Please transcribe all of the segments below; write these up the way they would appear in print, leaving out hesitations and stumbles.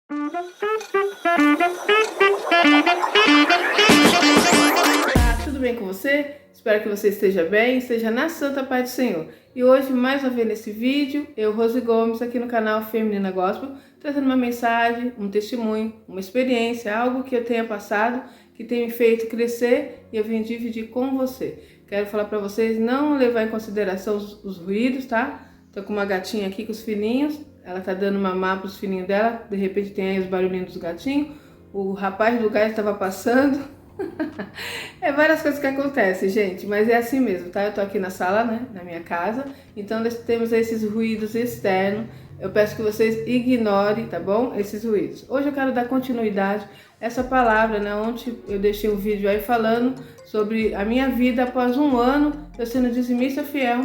Olá, tudo bem com você? Espero que você esteja bem, esteja na santa paz do Senhor. E hoje, mais uma vez nesse vídeo, eu, Rose Gomes, aqui no canal Feminina Gospel, trazendo uma mensagem, um testemunho, uma experiência, algo que eu tenha passado, que tenha me feito crescer e eu vim dividir com você. Quero falar para vocês não levar em consideração os ruídos, tá? Tô com uma gatinha aqui com os filhinhos, ela tá dando mamar pros filhinhos dela, de repente tem aí os barulhinhos dos gatinhos, o rapaz do gás estava passando. É várias coisas que acontecem, gente, mas é assim mesmo, tá? Eu tô aqui na sala, né, na minha casa, então nós temos esses ruídos externos. Eu peço que vocês ignorem, tá bom? Esses ruídos. Hoje eu quero dar continuidade a essa palavra, né? Ontem eu deixei um vídeo aí falando sobre a minha vida após um ano eu sendo dizimista fiel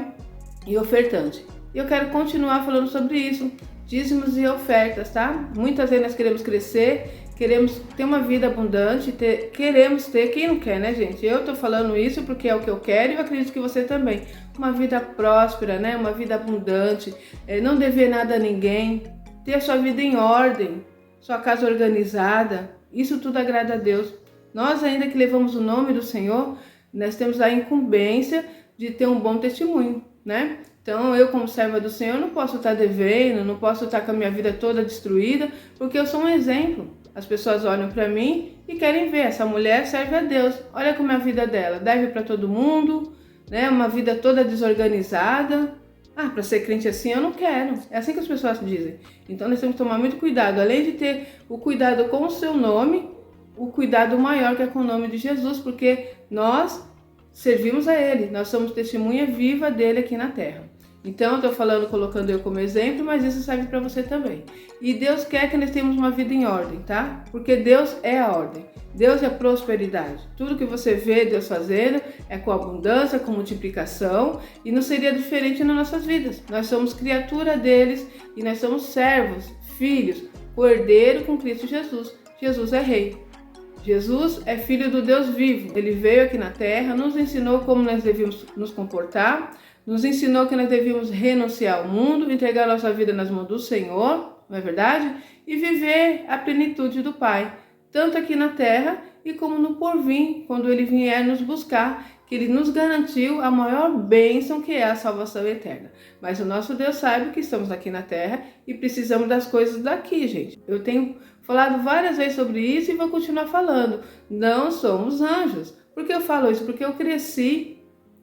e ofertante. E eu quero continuar falando sobre isso, dízimos e ofertas, tá? Muitas vezes nós queremos crescer, queremos ter uma vida abundante, queremos ter, quem não quer, né, gente? Eu tô falando isso porque é o que eu quero e eu acredito que você também. Uma vida próspera, né? Uma vida abundante, não dever nada a ninguém, ter a sua vida em ordem, sua casa organizada, isso tudo agrada a Deus. Nós ainda que levamos o nome do Senhor, nós temos a incumbência de ter um bom testemunho, né? Então eu, como serva do Senhor, não posso estar devendo, não posso estar com a minha vida toda destruída, porque eu sou um exemplo. As pessoas olham para mim e querem ver, essa mulher serve a Deus. Olha como é a vida dela, deve para todo mundo, né? Uma vida toda desorganizada. Ah, para ser crente assim eu não quero. É assim que as pessoas dizem. Então nós temos que tomar muito cuidado. Além de ter o cuidado com o seu nome, o cuidado maior que é com o nome de Jesus, porque nós servimos a Ele. Nós somos testemunha viva dele aqui na terra. Então, eu estou falando, colocando eu como exemplo, mas isso serve para você também. E Deus quer que nós tenhamos uma vida em ordem, tá? Porque Deus é a ordem. Deus é a prosperidade. Tudo que você vê Deus fazendo é com abundância, com multiplicação, e não seria diferente nas nossas vidas. Nós somos criatura deles e nós somos servos, filhos, cordeiro com Cristo Jesus. Jesus é rei. Jesus é filho do Deus vivo. Ele veio aqui na terra, nos ensinou como nós devíamos nos comportar, nos ensinou que nós devíamos renunciar ao mundo, entregar nossa vida nas mãos do Senhor, não é verdade? E viver a plenitude do Pai, tanto aqui na terra e como no porvir, quando Ele vier nos buscar, que Ele nos garantiu a maior bênção que é a salvação eterna. Mas o nosso Deus sabe que estamos aqui na terra e precisamos das coisas daqui, gente. Eu tenho falado várias vezes sobre isso e vou continuar falando. Não somos anjos. Por que eu falo isso? Porque eu cresci,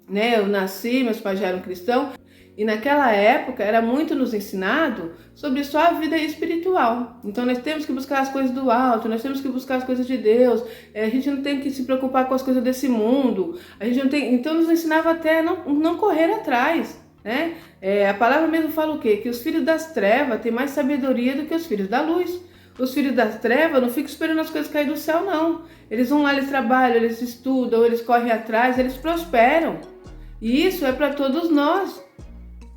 né? Eu nasci, meus pais já eram cristãos, e naquela época era muito nos ensinado sobre só a vida espiritual. Então nós temos que buscar as coisas do alto, nós temos que buscar as coisas de Deus, a gente não tem que se preocupar com as coisas desse mundo, a gente não tem. Então nos ensinava até não correr atrás, né? A palavra mesmo fala o quê? Que os filhos das trevas têm mais sabedoria do que os filhos da luz. Os filhos das trevas não ficam esperando as coisas cair do céu, não. Eles vão lá, eles trabalham, eles estudam, eles correm atrás, eles prosperam. E isso é para todos nós.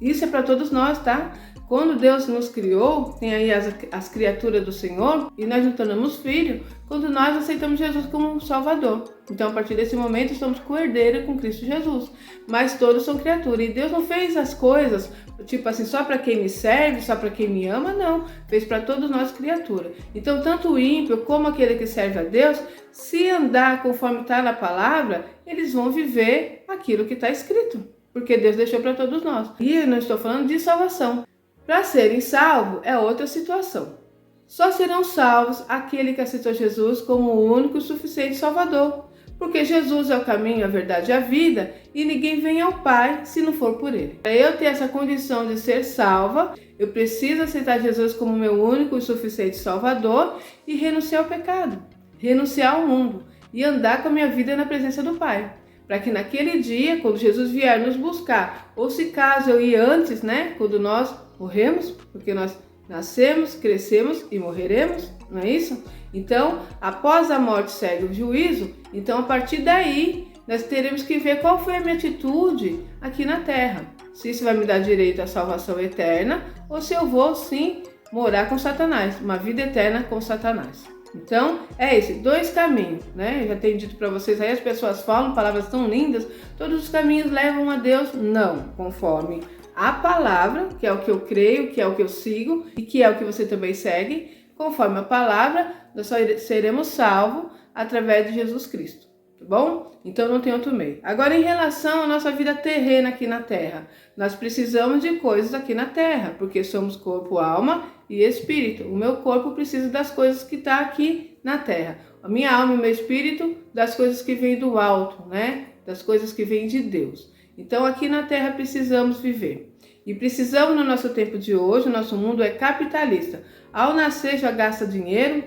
Isso é para todos nós, tá? Quando Deus nos criou, tem aí as criaturas do Senhor, e nós nos tornamos filhos quando nós aceitamos Jesus como Salvador. Então, a partir desse momento, estamos co-herdeiros com Cristo Jesus. Mas todos são criaturas. E Deus não fez as coisas, tipo assim, só para quem me serve, só para quem me ama, não. Fez para todos nós criaturas. Então, tanto o ímpio como aquele que serve a Deus, se andar conforme está na palavra, eles vão viver aquilo que está escrito. Porque Deus deixou para todos nós. E eu não estou falando de salvação. Para serem salvos é outra situação. Só serão salvos aquele que aceitou Jesus como o único e suficiente Salvador. Porque Jesus é o caminho, a verdade e a vida, e ninguém vem ao Pai se não for por Ele. Para eu ter essa condição de ser salva, eu preciso aceitar Jesus como meu único e suficiente Salvador e renunciar ao pecado, renunciar ao mundo e andar com a minha vida na presença do Pai. Para que naquele dia, quando Jesus vier nos buscar, ou se caso eu ir antes, né, quando nós morremos, porque nós nascemos, crescemos e morreremos, não é isso? Então, após a morte segue o juízo, então a partir daí nós teremos que ver qual foi a minha atitude aqui na terra. Se isso vai me dar direito à salvação eterna, ou se eu vou sim morar com Satanás, uma vida eterna com Satanás. Então, é esse, dois caminhos, né? Eu já tenho dito para vocês aí, as pessoas falam palavras tão lindas, todos os caminhos levam a Deus? Não, conforme a palavra, que é o que eu creio, que é o que eu sigo e que é o que você também segue, conforme a palavra, nós só seremos salvos através de Jesus Cristo, tá bom? Então não tem outro meio. Agora, em relação à nossa vida terrena aqui na Terra, nós precisamos de coisas aqui na Terra, porque somos corpo, alma e espírito. O meu corpo precisa das coisas que estão aqui na Terra. A minha alma e o meu espírito das coisas que vêm do alto, né? Das coisas que vêm de Deus. Então aqui na Terra precisamos viver. E precisamos no nosso tempo de hoje, o nosso mundo é capitalista. Ao nascer já gasta dinheiro,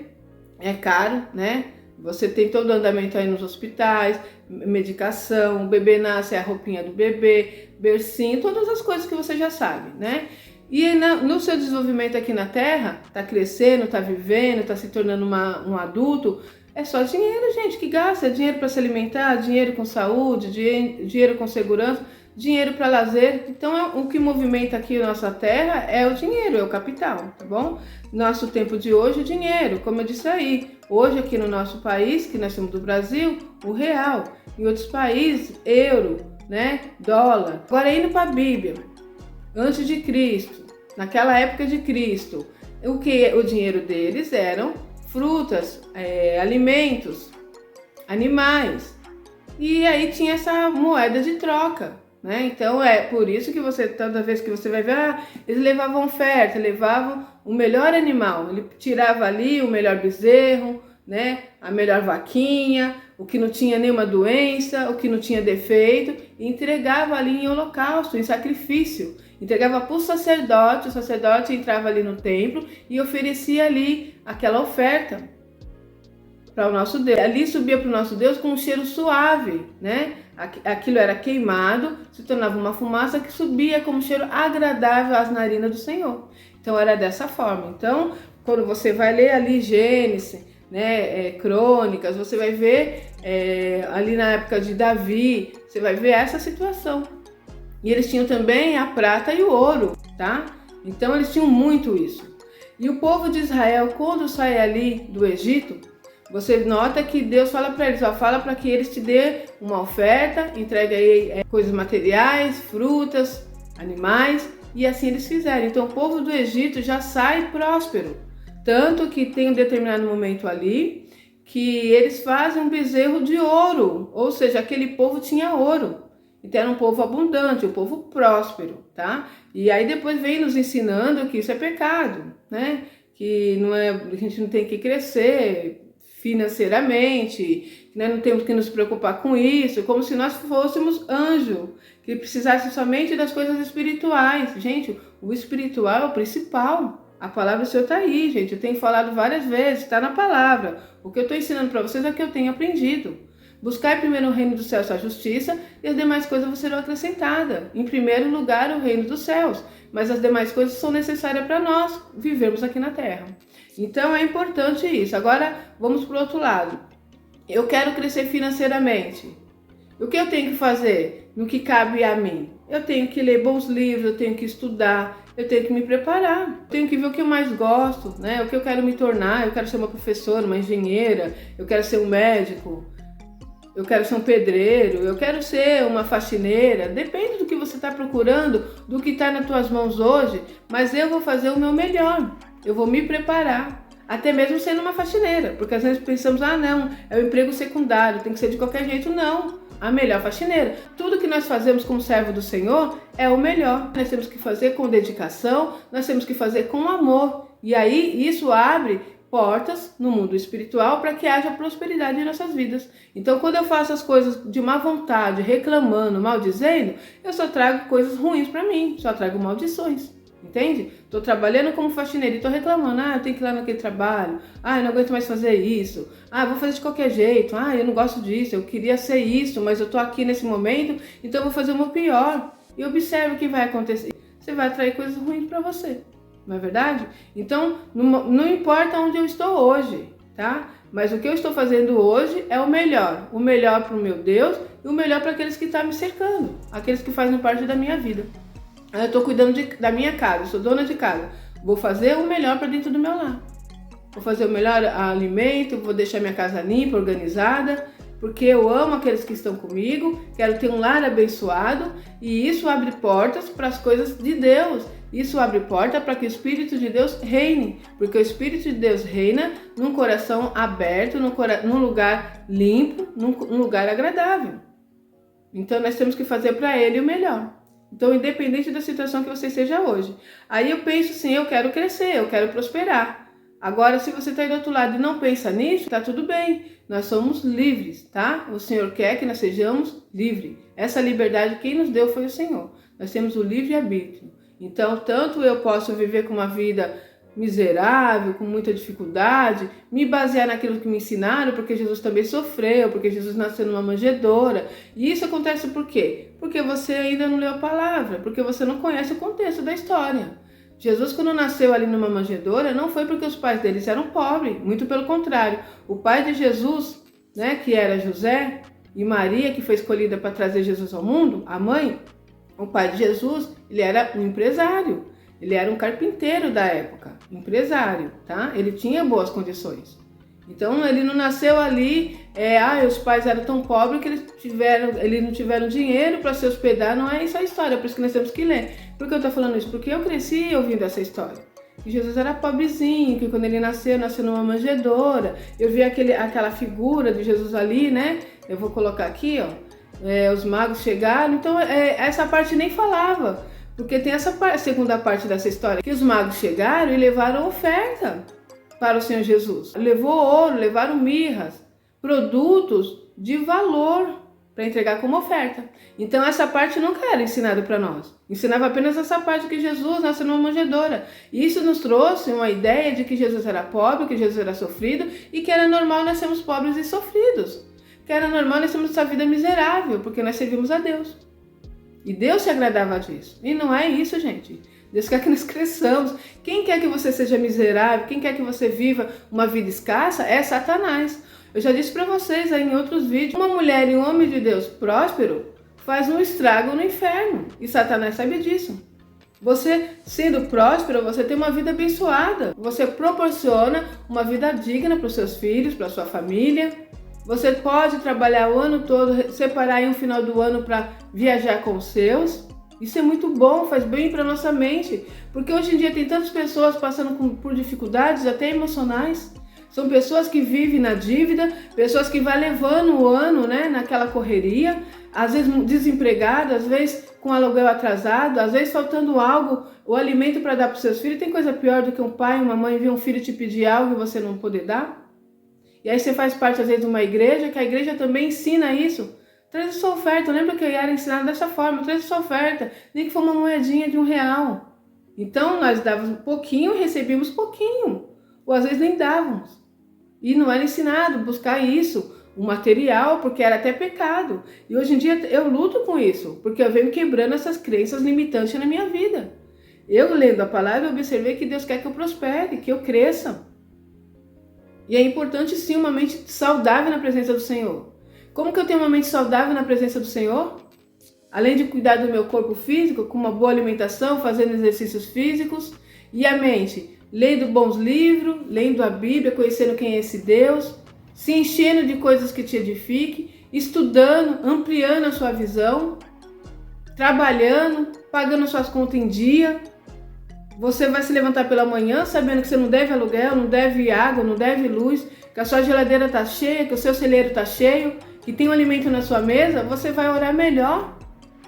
é caro, né? Você tem todo o andamento aí nos hospitais, medicação, o bebê nasce, é a roupinha do bebê, bercinho, todas as coisas que você já sabe, né? E no seu desenvolvimento aqui na Terra, tá crescendo, tá vivendo, tá se tornando um adulto, é só dinheiro, gente, que gasta. Dinheiro para se alimentar, dinheiro com saúde, dinheiro com segurança, dinheiro para lazer. Então, o que movimenta aqui a nossa terra é o dinheiro, é o capital, tá bom? Nosso tempo de hoje, o dinheiro, como eu disse aí. Hoje, aqui no nosso país, que nós somos do Brasil, o real. Em outros países, euro, né? Dólar. Agora, indo para a Bíblia, antes de Cristo, naquela época de Cristo, o dinheiro deles eram frutas, alimentos, animais. E aí tinha essa moeda de troca, né? Então é por isso que toda vez que você vai ver, eles levavam oferta, levavam o melhor animal. Ele tirava ali o melhor bezerro, né? A melhor vaquinha, o que não tinha nenhuma doença, o que não tinha defeito, e entregava ali em holocausto, em sacrifício. Entregava para o sacerdote entrava ali no templo e oferecia ali aquela oferta para o nosso Deus. Ali subia para o nosso Deus com um cheiro suave, né? Aquilo era queimado, se tornava uma fumaça que subia como um cheiro agradável às narinas do Senhor. Então era dessa forma. Então, quando você vai ler ali Gênesis, né, Crônicas, você vai ver ali na época de Davi, você vai ver essa situação. E eles tinham também a prata e o ouro, tá? Então eles tinham muito isso. E o povo de Israel, quando sai ali do Egito, você nota que Deus fala para eles, fala para que eles te dê uma oferta, entregue aí coisas materiais, frutas, animais, e assim eles fizeram. Então o povo do Egito já sai próspero. Tanto que tem um determinado momento ali que eles fazem um bezerro de ouro, ou seja, aquele povo tinha ouro. Então era um povo abundante, um povo próspero, tá? E aí depois vem nos ensinando que isso é pecado, né? Que a gente não tem que crescer financeiramente, né? Não temos que nos preocupar com isso, como se nós fôssemos anjo, que precisasse somente das coisas espirituais. Gente, o espiritual é o principal. A palavra do Senhor está aí, gente. Eu tenho falado várias vezes, está na palavra. O que eu estou ensinando para vocês é o que eu tenho aprendido. Buscar primeiro o reino dos céus, a justiça, e as demais coisas serão acrescentadas. Em primeiro lugar, o reino dos céus. Mas as demais coisas são necessárias para nós vivermos aqui na terra. Então é importante isso. Agora, vamos para o outro lado. Eu quero crescer financeiramente. O que eu tenho que fazer no que cabe a mim? Eu tenho que ler bons livros, eu tenho que estudar, eu tenho que me preparar. Eu tenho que ver o que eu mais gosto, né? O que eu quero me tornar. Eu quero ser uma professora, uma engenheira, eu quero ser um médico. Eu quero ser um pedreiro, eu quero ser uma faxineira, depende do que você está procurando, do que está nas tuas mãos hoje, mas eu vou fazer o meu melhor, eu vou me preparar, até mesmo sendo uma faxineira, porque às vezes pensamos, não, é um emprego secundário, tem que ser de qualquer jeito, não, a melhor faxineira. Tudo que nós fazemos como servo do Senhor é o melhor, nós temos que fazer com dedicação, nós temos que fazer com amor, e aí isso abre portas no mundo espiritual para que haja prosperidade em nossas vidas. Então, quando eu faço as coisas de má vontade, reclamando, maldizendo, eu só trago coisas ruins para mim, só trago maldições, entende? Estou trabalhando como faxineira e estou reclamando, eu tenho que ir lá naquele trabalho, eu não aguento mais fazer isso, vou fazer de qualquer jeito, eu não gosto disso, eu queria ser isso, mas eu estou aqui nesse momento, então eu vou fazer o meu pior. E observe o que vai acontecer. Você vai atrair coisas ruins para você. Não é verdade? Então, não importa onde eu estou hoje, tá? Mas o que eu estou fazendo hoje é o melhor para o meu Deus e o melhor para aqueles que estão me cercando, aqueles que fazem parte da minha vida. Eu estou cuidando da minha casa, eu sou dona de casa, vou fazer o melhor para dentro do meu lar. Vou fazer o melhor alimento, vou deixar minha casa limpa, organizada, porque eu amo aqueles que estão comigo, quero ter um lar abençoado e isso abre portas para as coisas de Deus. isso abre porta para que o Espírito de Deus reine, porque o Espírito de Deus reina num coração aberto, num lugar limpo, num lugar agradável. Então nós temos que fazer para Ele o melhor. Então, independente da situação que você esteja hoje. Aí eu penso assim, eu quero crescer, eu quero prosperar. Agora, se você está aí do outro lado e não pensa nisso, tá tudo bem. Nós somos livres, tá? O Senhor quer que nós sejamos livres. Essa liberdade quem nos deu foi o Senhor. Nós temos o livre-arbítrio. Então, tanto eu posso viver com uma vida miserável, com muita dificuldade, me basear naquilo que me ensinaram, porque Jesus também sofreu, porque Jesus nasceu numa manjedoura. E isso acontece por quê? Porque você ainda não leu a palavra, porque você não conhece o contexto da história. Jesus, quando nasceu ali numa manjedoura, não foi porque os pais deles eram pobres, muito pelo contrário. O pai de Jesus, né, que era José, e Maria, que foi escolhida para trazer Jesus ao mundo, a mãe, o pai de Jesus, ele era um empresário. Ele era um carpinteiro da época, empresário, tá? Ele tinha boas condições. Então, ele não nasceu ali, os pais eram tão pobres que eles não tiveram dinheiro para se hospedar. Não é isso a história, por isso que nós temos que ler. Por que eu estou falando isso? Porque eu cresci ouvindo essa história. Que Jesus era pobrezinho, que quando ele nasceu numa manjedoura. Eu vi aquela figura de Jesus ali, né? Eu vou colocar aqui, ó. Os magos chegaram, então essa parte nem falava. Porque tem essa segunda parte dessa história, que os magos chegaram e levaram oferta para o Senhor Jesus. Levou ouro, levaram mirras, produtos de valor para entregar como oferta. Então essa parte nunca era ensinada para nós. Ensinava apenas essa parte que Jesus nasceu numa manjedoura. E isso nos trouxe uma ideia de que Jesus era pobre, que Jesus era sofrido e que era normal nós sermos pobres e sofridos. Que era normal nós termos essa vida miserável, porque nós servimos a Deus. E Deus se agradava disso. E não é isso, gente. Deus quer que nós cresçamos. Quem quer que você seja miserável, quem quer que você viva uma vida escassa, é Satanás. Eu já disse para vocês aí em outros vídeos. Uma mulher e um homem de Deus próspero faz um estrago no inferno. E Satanás sabe disso. Você sendo próspero, você tem uma vida abençoada. Você proporciona uma vida digna para os seus filhos, para a sua família. Você pode trabalhar o ano todo, separar aí um final do ano para viajar com os seus. Isso é muito bom, faz bem para nossa mente. Porque hoje em dia tem tantas pessoas passando por dificuldades, até emocionais. São pessoas que vivem na dívida, pessoas que vão levando o ano, né, naquela correria. Às vezes desempregadas, às vezes com aluguel atrasado, às vezes faltando algo, o alimento para dar para os seus filhos. Tem coisa pior do que um pai e uma mãe ver um filho te pedir algo e você não poder dar? E aí você faz parte, às vezes, de uma igreja, que a igreja também ensina isso. Traz a sua oferta. Lembra que eu era ensinado dessa forma? Traz a sua oferta. Nem que for uma moedinha de R$1. Então, nós dávamos pouquinho e recebíamos pouquinho. Ou às vezes nem dávamos. E não era ensinado buscar isso, o material, porque era até pecado. E hoje em dia eu luto com isso, porque eu venho quebrando essas crenças limitantes na minha vida. Eu, lendo a palavra, eu observei que Deus quer que eu prospere, que eu cresça. E é importante sim uma mente saudável na presença do Senhor. Como que eu tenho uma mente saudável na presença do Senhor? Além de cuidar do meu corpo físico, com uma boa alimentação, fazendo exercícios físicos. E a mente? Lendo bons livros, lendo a Bíblia, conhecendo quem é esse Deus. Se enchendo de coisas que te edifiquem. Estudando, ampliando a sua visão. Trabalhando, pagando suas contas em dia. Você vai se levantar pela manhã sabendo que você não deve aluguel, não deve água, não deve luz, que a sua geladeira está cheia, que o seu celeiro está cheio, que tem um alimento na sua mesa. Você vai orar melhor.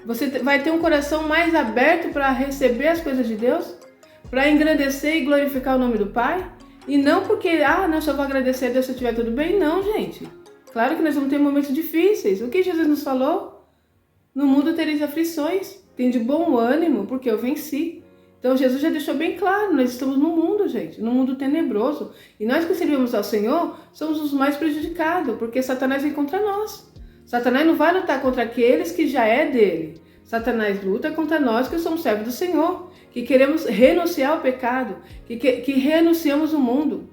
Você vai ter um coração mais aberto para receber as coisas de Deus, para engrandecer e glorificar o nome do Pai. E não porque, não, só vou agradecer a Deus se estiver tudo bem. Não, gente. Claro que nós vamos ter momentos difíceis. O que Jesus nos falou? No mundo tereis aflições. Tem de bom ânimo, porque eu venci. Então Jesus já deixou bem claro, nós estamos no mundo, gente, num mundo tenebroso. E nós que servimos ao Senhor somos os mais prejudicados, porque Satanás vem contra nós. Satanás não vai lutar contra aqueles que já é dele. Satanás luta contra nós que somos servos do Senhor, que queremos renunciar ao pecado, que renunciamos o mundo,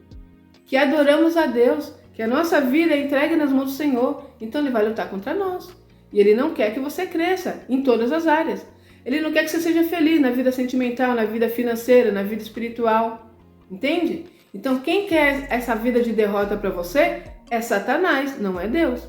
que adoramos a Deus, que a nossa vida é entregue nas mãos do Senhor. Então ele vai lutar contra nós. E ele não quer que você cresça em todas as áreas. Ele não quer que você seja feliz na vida sentimental, na vida financeira, na vida espiritual. Entende? Então quem quer essa vida de derrota para você é Satanás, não é Deus.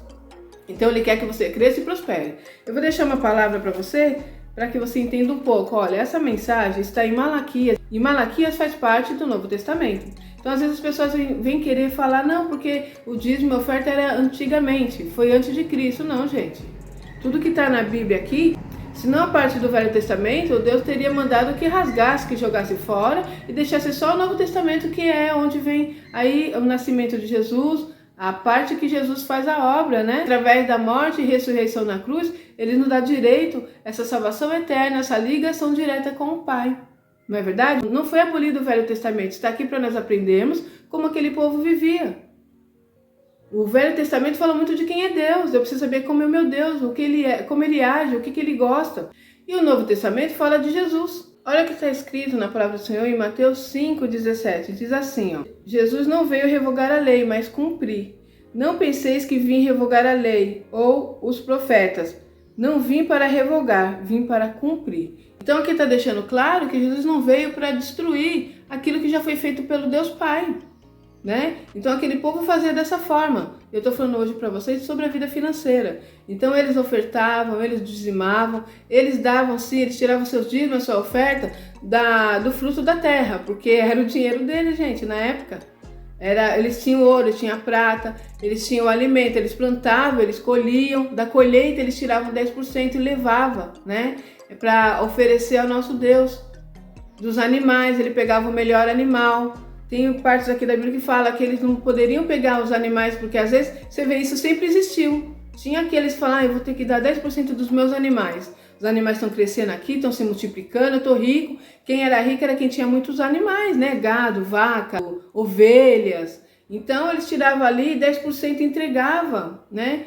Então ele quer que você cresça e prospere. Eu vou deixar uma palavra para você para que você entenda um pouco. Olha, essa mensagem está em Malaquias, e Malaquias faz parte do Novo Testamento. Então, às vezes as pessoas vêm querer falar, não, porque o dízimo e a oferta era antigamente, foi antes de Cristo. Não, gente. Tudo que está na Bíblia aqui, se não a parte do Velho Testamento, Deus teria mandado que rasgasse, que jogasse fora e deixasse só o Novo Testamento, que é onde vem aí o nascimento de Jesus, a parte que Jesus faz a obra, né? Através da morte e ressurreição na cruz, ele nos dá direito a essa salvação eterna, essa ligação direta com o Pai. Não é verdade? Não foi abolido o Velho Testamento, está aqui para nós aprendermos como aquele povo vivia. O Velho Testamento fala muito de quem é Deus. Eu preciso saber como é o meu Deus, o que ele é, como ele age, o que ele gosta. E o Novo Testamento fala de Jesus. Olha o que está escrito na palavra do Senhor em Mateus 5,17. Diz assim, ó: Jesus não veio revogar a lei, mas cumprir. Não penseis que vim revogar a lei ou os profetas. Não vim para revogar, vim para cumprir. Então aqui está deixando claro que Jesus não veio para destruir aquilo que já foi feito pelo Deus Pai, né? Então aquele povo fazia dessa forma. Eu estou falando hoje para vocês sobre a vida financeira. Então eles ofertavam, eles dizimavam, eles davam sim, eles tiravam seus dízimos, sua oferta do fruto da terra, porque era o dinheiro deles, gente, na época. Eles tinham ouro, eles tinham prata, eles tinham alimento, eles plantavam, eles colhiam, da colheita eles tiravam 10% e levavam, né? Para oferecer ao nosso Deus. Dos animais, ele pegava o melhor animal. Tem partes aqui da Bíblia que fala que eles não poderiam pegar os animais, porque às vezes você vê, isso sempre existiu. Tinha aqueles que falavam, eu vou ter que dar 10% dos meus animais. Os animais estão crescendo aqui, estão se multiplicando, eu estou rico. Quem era rico era quem tinha muitos animais, né? Gado, vaca, ovelhas. Então eles tiravam ali 10% e entregavam, né?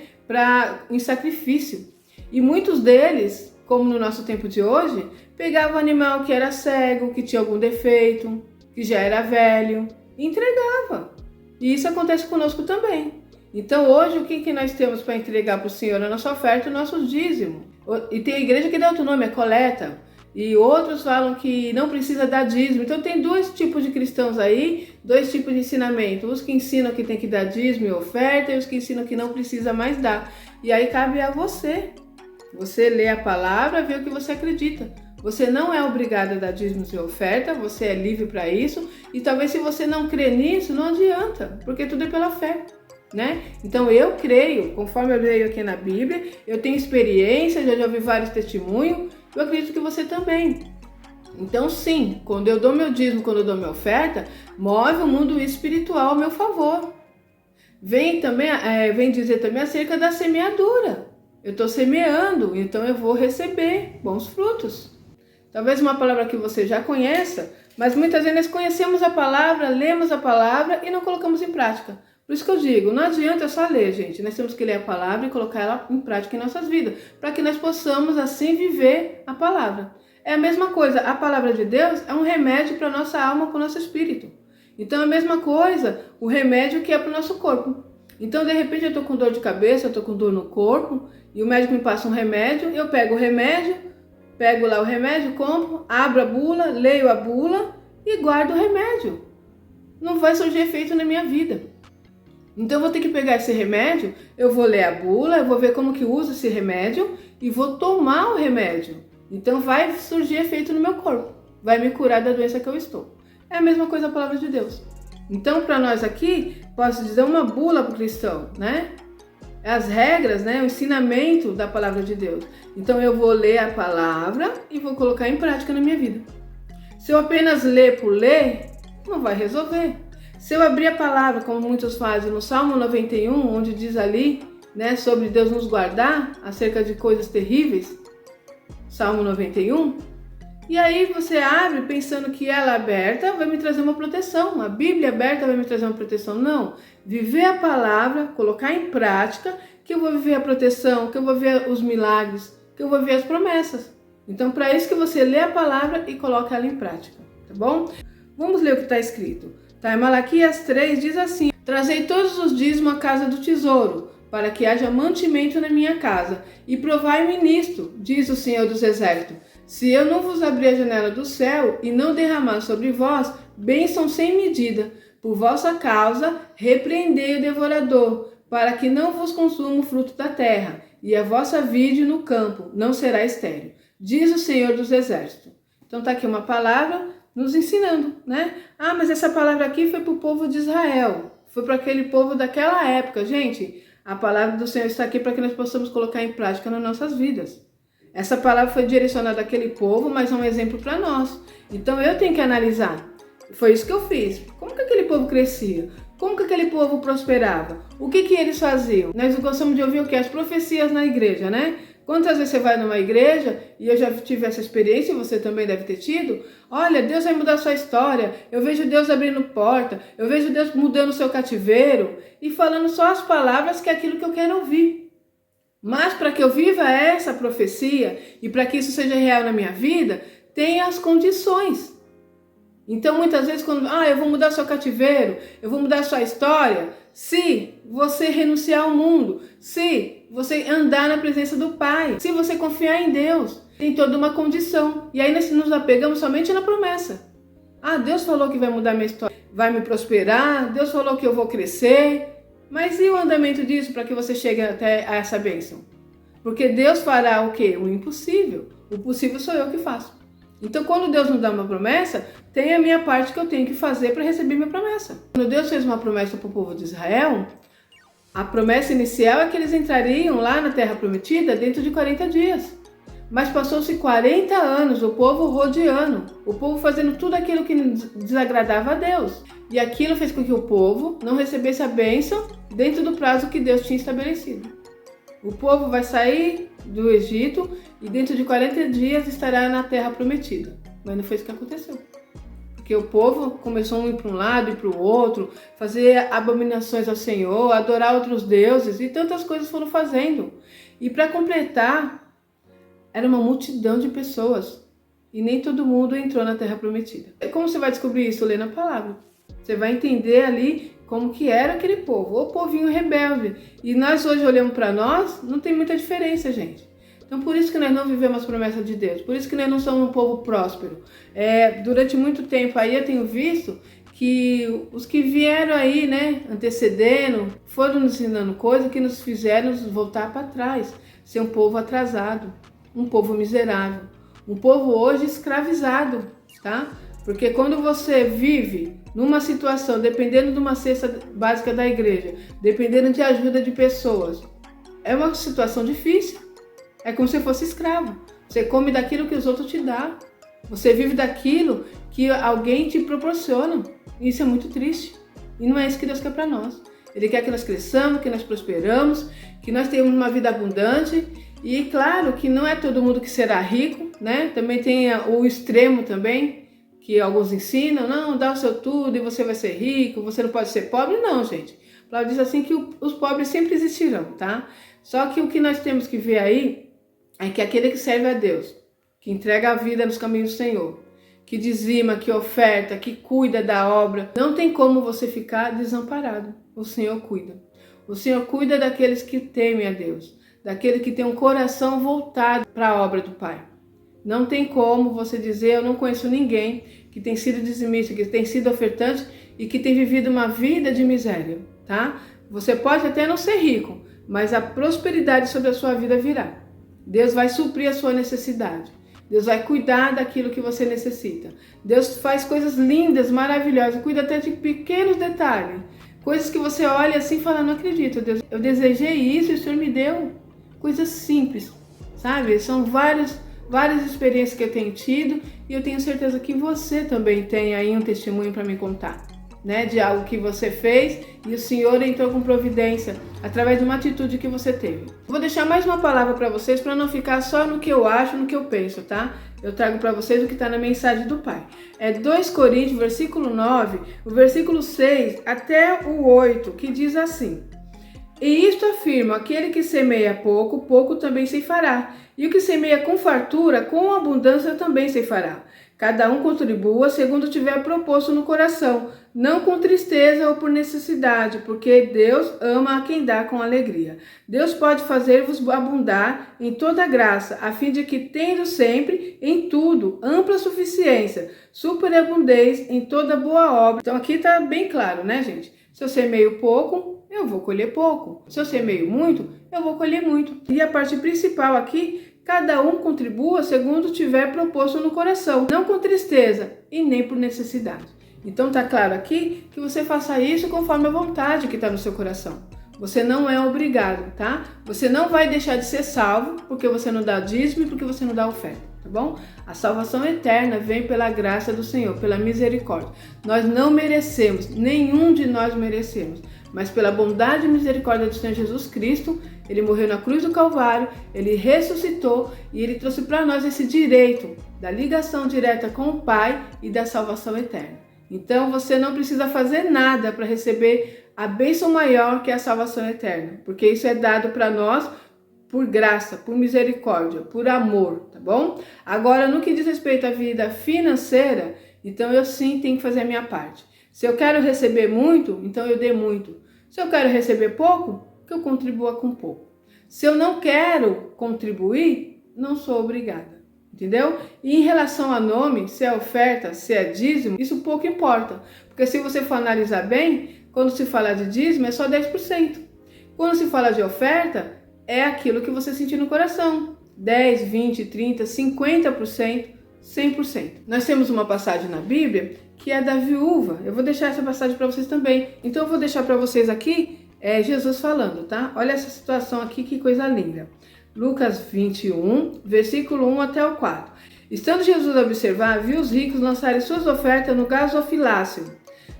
Em sacrifício. E muitos deles, como no nosso tempo de hoje, pegavam o animal que era cego, que tinha algum defeito, que já era velho, e entregava. E isso acontece conosco também. Então hoje o que nós temos para entregar para o Senhor? A nossa oferta, o nosso dízimo. E tem a igreja que dá outro nome, é coleta. E outros falam que não precisa dar dízimo. Então tem dois tipos de cristãos aí, dois tipos de ensinamento. Os que ensinam que tem que dar dízimo e oferta, e os que ensinam que não precisa mais dar. E aí cabe a você. Você lê a palavra, vê o que você acredita. Você não é obrigado a dar dízimos e oferta, você é livre para isso. E talvez se você não crê nisso, não adianta, porque tudo é pela fé, né? Então eu creio, conforme eu leio aqui na Bíblia, eu tenho experiência, já ouvi vários testemunhos, eu acredito que você também. Então sim, quando eu dou meu dízimo, quando eu dou minha oferta, move o mundo espiritual ao meu favor. Vem dizer também acerca da semeadura. Eu estou semeando, então eu vou receber bons frutos. Talvez uma palavra que você já conheça, mas muitas vezes nós conhecemos a palavra, lemos a palavra e não colocamos em prática. Por isso que eu digo, não adianta só ler, gente. Nós temos que ler a palavra e colocar ela em prática em nossas vidas, para que nós possamos assim viver a palavra. É a mesma coisa, a palavra de Deus é um remédio para a nossa alma, para o nosso espírito. Então é a mesma coisa, o remédio que é para o nosso corpo. Então de repente eu estou com dor de cabeça, eu estou com dor no corpo, e o médico me passa um remédio, eu pego o remédio, pego lá o remédio, compro, abro a bula, leio a bula e guardo o remédio. Não vai surgir efeito na minha vida. Então eu vou ter que pegar esse remédio, eu vou ler a bula, eu vou ver como que usa esse remédio e vou tomar o remédio. Então vai surgir efeito no meu corpo, vai me curar da doença que eu estou. É a mesma coisa a palavra de Deus. Então para nós aqui, posso dizer uma bula para o cristão, né? As regras, né? O ensinamento da palavra de Deus. Então eu vou ler a palavra e vou colocar em prática na minha vida. Se eu apenas ler por ler, não vai resolver. Se eu abrir a palavra, como muitos fazem, no Salmo 91, onde diz ali, né, sobre Deus nos guardar, acerca de coisas terríveis, Salmo 91, e aí você abre pensando que ela aberta vai me trazer uma proteção, a Bíblia aberta vai me trazer uma proteção. Não, viver a palavra, colocar em prática, que eu vou viver a proteção, que eu vou ver os milagres, que eu vou ver as promessas. Então, para isso que você lê a palavra e coloca ela em prática, tá bom? Vamos ler o que está escrito. Tá, em Malaquias 3 diz assim: trazei todos os dízimos à casa do tesouro, para que haja mantimento na minha casa, e provai-me nisto, diz o Senhor dos Exércitos, se eu não vos abrir a janela do céu e não derramar sobre vós bênção sem medida, por vossa causa repreendei o devorador, para que não vos consuma o fruto da terra, e a vossa vide no campo não será estéril. diz o Senhor dos Exércitos. Então tá aqui uma palavra nos ensinando, né? Ah, mas essa palavra aqui foi para o povo de Israel, foi para aquele povo daquela época. Gente, a palavra do Senhor está aqui para que nós possamos colocar em prática nas nossas vidas. Essa palavra foi direcionada àquele povo, mas é um exemplo para nós. Então eu tenho que analisar. Foi isso que eu fiz. Como que aquele povo crescia? Como que aquele povo prosperava? O que eles faziam? Nós gostamos de ouvir o que? As profecias na igreja, né? Quantas vezes você vai numa igreja, e eu já tive essa experiência, você também deve ter tido, olha, Deus vai mudar a sua história, eu vejo Deus abrindo porta, eu vejo Deus mudando o seu cativeiro, e falando só as palavras que é aquilo que eu quero ouvir. Mas para que eu viva essa profecia, e para que isso seja real na minha vida, tem as condições. Então, muitas vezes, quando eu vou mudar seu cativeiro, eu vou mudar sua história, se você renunciar ao mundo, se você andar na presença do Pai, se você confiar em Deus, tem toda uma condição. E aí nós nos apegamos somente na promessa. Deus falou que vai mudar minha história, vai me prosperar, Deus falou que eu vou crescer. Mas e o andamento disso para que você chegue até a essa bênção? Porque Deus fará o quê? O impossível. O possível sou eu que faço. Então, quando Deus nos dá uma promessa, tem a minha parte que eu tenho que fazer para receber minha promessa. Quando Deus fez uma promessa para o povo de Israel, a promessa inicial é que eles entrariam lá na Terra Prometida dentro de 40 dias. Mas passou-se 40 anos, o povo rodeando, o povo fazendo tudo aquilo que desagradava a Deus. E aquilo fez com que o povo não recebesse a bênção dentro do prazo que Deus tinha estabelecido. O povo vai sair do Egito e dentro de 40 dias estará na Terra Prometida. Mas não foi isso que aconteceu. Porque o povo começou a ir para um lado e para o outro, fazer abominações ao Senhor, adorar outros deuses e tantas coisas foram fazendo. E para completar, era uma multidão de pessoas e nem todo mundo entrou na Terra Prometida. Como você vai descobrir isso? Lendo a palavra. Você vai entender ali como que era aquele povo, o povinho rebelde. E nós hoje olhamos para nós, não tem muita diferença, gente. Então por isso que nós não vivemos as promessas de Deus, por isso que nós não somos um povo próspero. Durante muito tempo aí eu tenho visto que os que vieram aí, né, antecedendo, foram nos ensinando coisas que nos fizeram voltar para trás, ser um povo atrasado, um povo miserável, um povo hoje escravizado, tá? Porque quando você vive numa situação, dependendo de uma cesta básica da igreja, dependendo de ajuda de pessoas, é uma situação difícil. É como se fosse escravo. Você come daquilo que os outros te dão. Você vive daquilo que alguém te proporciona. E isso é muito triste. E não é isso que Deus quer para nós. Ele quer que nós cresçamos, que nós prosperamos, que nós tenhamos uma vida abundante. E claro que não é todo mundo que será rico, né? Também tem o extremo também, que alguns ensinam, não, dá o seu tudo e você vai ser rico, você não pode ser pobre. Não, gente. A palavra diz assim que os pobres sempre existirão, tá? Só que o que nós temos que ver aí é que aquele que serve a Deus, que entrega a vida nos caminhos do Senhor, que dizima, que oferta, que cuida da obra, não tem como você ficar desamparado. O Senhor cuida. O Senhor cuida daqueles que temem a Deus, daquele que tem um coração voltado para a obra do Pai. Não tem como você dizer, eu não conheço ninguém que tem sido dizimista, que tem sido ofertante e que tem vivido uma vida de miséria, tá? Você pode até não ser rico, mas a prosperidade sobre a sua vida virá. Deus vai suprir a sua necessidade. Deus vai cuidar daquilo que você necessita. Deus faz coisas lindas, maravilhosas, cuida até de pequenos detalhes. Coisas que você olha assim e fala, não acredito, Deus, eu desejei isso e o Senhor me deu. Coisas simples, sabe? São várias experiências que eu tenho tido e eu tenho certeza que você também tem aí um testemunho para me contar, né? De algo que você fez e o Senhor entrou com providência através de uma atitude que você teve. Vou deixar mais uma palavra para vocês para não ficar só no que eu acho, no que eu penso, tá? Eu trago para vocês o que está na mensagem do Pai. É 2 Coríntios, versículo 9, o versículo 6 até o 8, que diz assim: E isto afirma, aquele que semeia pouco, pouco também ceifará. E o que semeia com fartura, com abundância também ceifará. Cada um contribua segundo tiver proposto no coração, não com tristeza ou por necessidade, porque Deus ama a quem dá com alegria. Deus pode fazer-vos abundar em toda graça, a fim de que, tendo sempre, em tudo, ampla suficiência, superabundez em toda boa obra. Então aqui está bem claro, né, gente? Se eu semeio pouco, eu vou colher pouco. Se eu semeio muito, eu vou colher muito. E a parte principal aqui, cada um contribua segundo tiver proposto no coração, não com tristeza e nem por necessidade. Então tá claro aqui que você faça isso conforme a vontade que está no seu coração. Você não é obrigado, tá? Você não vai deixar de ser salvo porque você não dá dízimo e porque você não dá oferta, tá bom? A salvação eterna vem pela graça do Senhor, pela misericórdia. Nós não merecemos, nenhum de nós merecemos, mas pela bondade e misericórdia do Senhor Jesus Cristo, Ele morreu na cruz do Calvário, Ele ressuscitou e Ele trouxe para nós esse direito da ligação direta com o Pai e da salvação eterna. Então você não precisa fazer nada para receber a bênção maior que é a salvação eterna, porque isso é dado para nós por graça, por misericórdia, por amor, tá bom? Agora, no que diz respeito à vida financeira, então eu sim tenho que fazer a minha parte. Se eu quero receber muito, então eu dê muito. Se eu quero receber pouco, que eu contribua com pouco. Se eu não quero contribuir, não sou obrigada. Entendeu? E em relação a nome, se é oferta, se é dízimo, isso pouco importa. Porque se você for analisar bem, quando se fala de dízimo é só 10%. Quando se fala de oferta, é aquilo que você sentir no coração. 10, 20, 30, 50%, 100%. Nós temos uma passagem na Bíblia que é da viúva. Eu vou deixar essa passagem para vocês também. Então eu vou deixar para vocês aqui Jesus falando, tá? Olha essa situação aqui, que coisa linda. Lucas 21, versículo 1 até o 4. Estando Jesus a observar, viu os ricos lançarem suas ofertas no gasofilácio.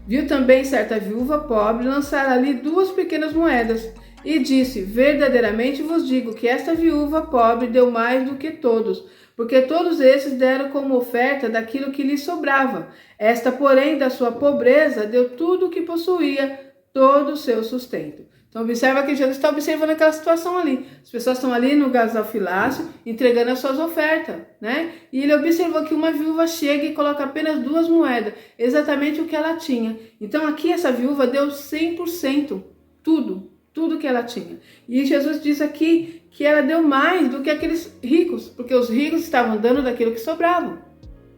Viu também certa viúva pobre lançar ali 2 pequenas moedas. E disse, verdadeiramente vos digo que esta viúva pobre deu mais do que todos, porque todos esses deram como oferta daquilo que lhes sobrava. Esta, porém, da sua pobreza, deu tudo o que possuía, todo o seu sustento. Então observa que Jesus está observando aquela situação ali. As pessoas estão ali no gasofilácio entregando as suas ofertas, né? E ele observou que uma viúva chega e coloca apenas 2 moedas, exatamente o que ela tinha. Então aqui essa viúva deu 100%, tudo que ela tinha. E Jesus diz aqui que ela deu mais do que aqueles ricos, porque os ricos estavam dando daquilo que sobrava,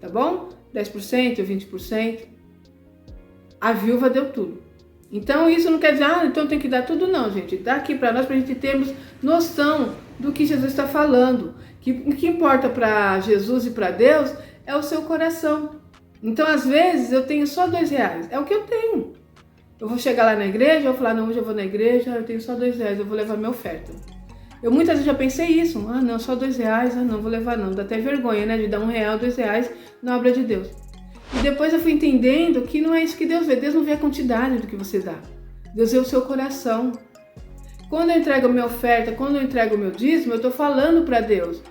tá bom? 10%, 20%. A viúva deu tudo. Então isso não quer dizer, então tem que dar tudo, não, gente. Dá aqui para nós, para a gente termos noção do que Jesus está falando. O que importa para Jesus e para Deus é o seu coração. Então, às vezes, eu tenho só R$2, é o que eu tenho. Eu vou chegar lá na igreja, eu vou falar, não, hoje eu vou na igreja, eu tenho só R$2, eu vou levar minha oferta. Eu muitas vezes já pensei isso, não, só R$2, não vou levar não. Dá até vergonha, né, de dar R$1, R$2 na obra de Deus. E depois eu fui entendendo que não é isso que Deus vê. Deus não vê a quantidade do que você dá. Deus vê o seu coração. Quando eu entrego a minha oferta, quando eu entrego o meu dízimo, eu estou falando para Deus.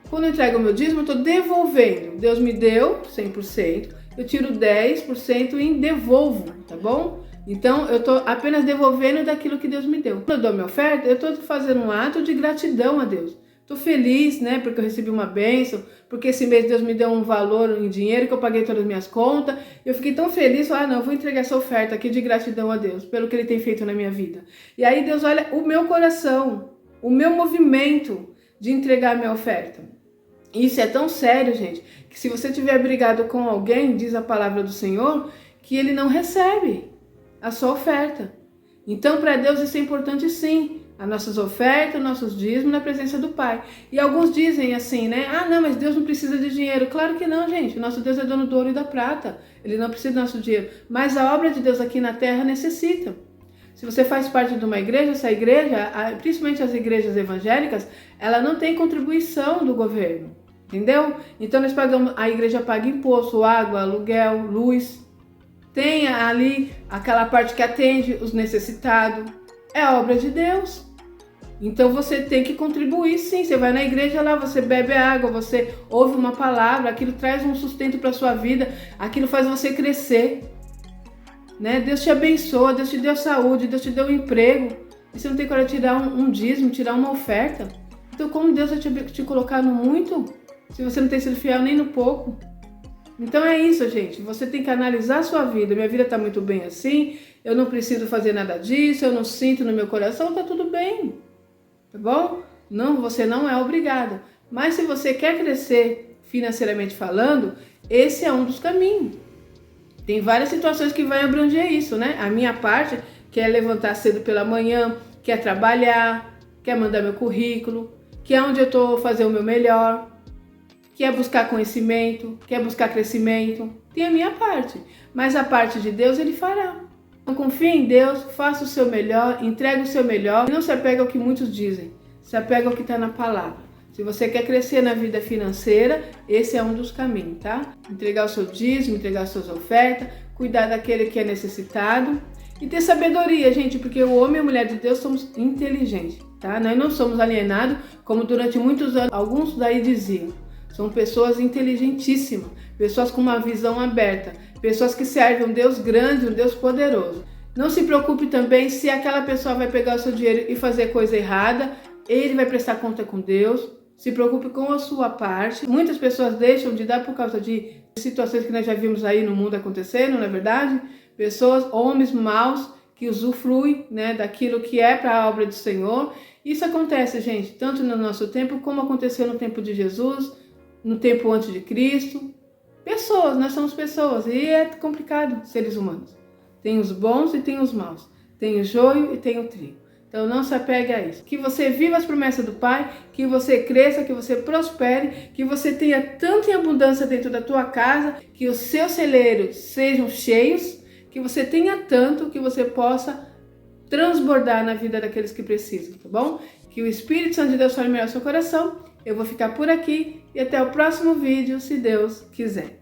Quando eu entrego o meu dízimo, eu estou devolvendo. Deus me deu 100%, eu tiro 10% e devolvo, tá bom? Então, eu estou apenas devolvendo daquilo que Deus me deu. Quando eu dou minha oferta, eu estou fazendo um ato de gratidão a Deus. Estou feliz, né, porque eu recebi uma bênção, porque esse mês Deus me deu um valor em dinheiro que eu paguei todas as minhas contas. Eu fiquei tão feliz, não, eu vou entregar essa oferta aqui de gratidão a Deus, pelo que Ele tem feito na minha vida. E aí Deus olha o meu coração, o meu movimento de entregar a minha oferta. E isso é tão sério, gente, que se você tiver brigado com alguém, diz a palavra do Senhor, que Ele não recebe a sua oferta. Então, para Deus isso é importante sim. As nossas ofertas, nossos dízimos na presença do Pai. E alguns dizem assim, né? Não, mas Deus não precisa de dinheiro. Claro que não, gente. O nosso Deus é dono do ouro e da prata. Ele não precisa do nosso dinheiro. Mas a obra de Deus aqui na terra necessita. Se você faz parte de uma igreja, essa igreja, principalmente as igrejas evangélicas, ela não tem contribuição do governo. Entendeu? Então nós pagamos, a igreja paga imposto, água, aluguel, luz. Tem ali aquela parte que atende os necessitados. É a obra de Deus. Então você tem que contribuir sim. Você vai na igreja lá, você bebe água, você ouve uma palavra, aquilo traz um sustento para a sua vida, aquilo faz você crescer. Né? Deus te abençoa, Deus te deu saúde, Deus te deu um emprego. E você não tem coragem de tirar um dízimo, tirar uma oferta. Então como Deus vai te colocar no muito, se você não tem sido fiel nem no pouco? Então é isso, gente. Você tem que analisar a sua vida. Minha vida está muito bem assim, eu não preciso fazer nada disso, eu não sinto no meu coração, tá tudo bem. Tá bom? Não, você não é obrigado. Mas se você quer crescer financeiramente falando, esse é um dos caminhos. Tem várias situações que vai abranger isso, né? A minha parte, que é levantar cedo pela manhã, quer trabalhar, quer mandar meu currículo, que é onde eu estou fazendo o meu melhor, quer buscar conhecimento, quer buscar crescimento. Tem a minha parte, mas a parte de Deus Ele fará. Então confie em Deus, faça o seu melhor, entregue o seu melhor e não se apega ao que muitos dizem, se apega ao que está na palavra. Se você quer crescer na vida financeira, esse é um dos caminhos, tá? Entregar o seu dízimo, entregar as suas ofertas, cuidar daquele que é necessitado e ter sabedoria, gente, porque o homem e a mulher de Deus somos inteligentes, tá? Nós não somos alienados, como durante muitos anos alguns daí diziam. São pessoas inteligentíssimas, pessoas com uma visão aberta, pessoas que servem um Deus grande, um Deus poderoso. Não se preocupe também se aquela pessoa vai pegar o seu dinheiro e fazer coisa errada, ele vai prestar conta com Deus. Se preocupe com a sua parte. Muitas pessoas deixam de dar por causa de situações que nós já vimos aí no mundo acontecendo, não é verdade? Pessoas, homens maus, que usufruem, né, daquilo que é para a obra do Senhor. Isso acontece, gente, tanto no nosso tempo como aconteceu no tempo de Jesus, no tempo antes de Cristo. Pessoas, nós somos pessoas e é complicado, seres humanos. Tem os bons e tem os maus. Tem o joio e tem o trigo. Então não se apegue a isso. Que você viva as promessas do Pai, que você cresça, que você prospere, que você tenha tanto em abundância dentro da tua casa, que os seus celeiros sejam cheios, que você tenha tanto que você possa transbordar na vida daqueles que precisam, tá bom? Que o Espírito Santo de Deus fale melhor ao seu coração. Eu vou ficar por aqui e até o próximo vídeo, se Deus quiser.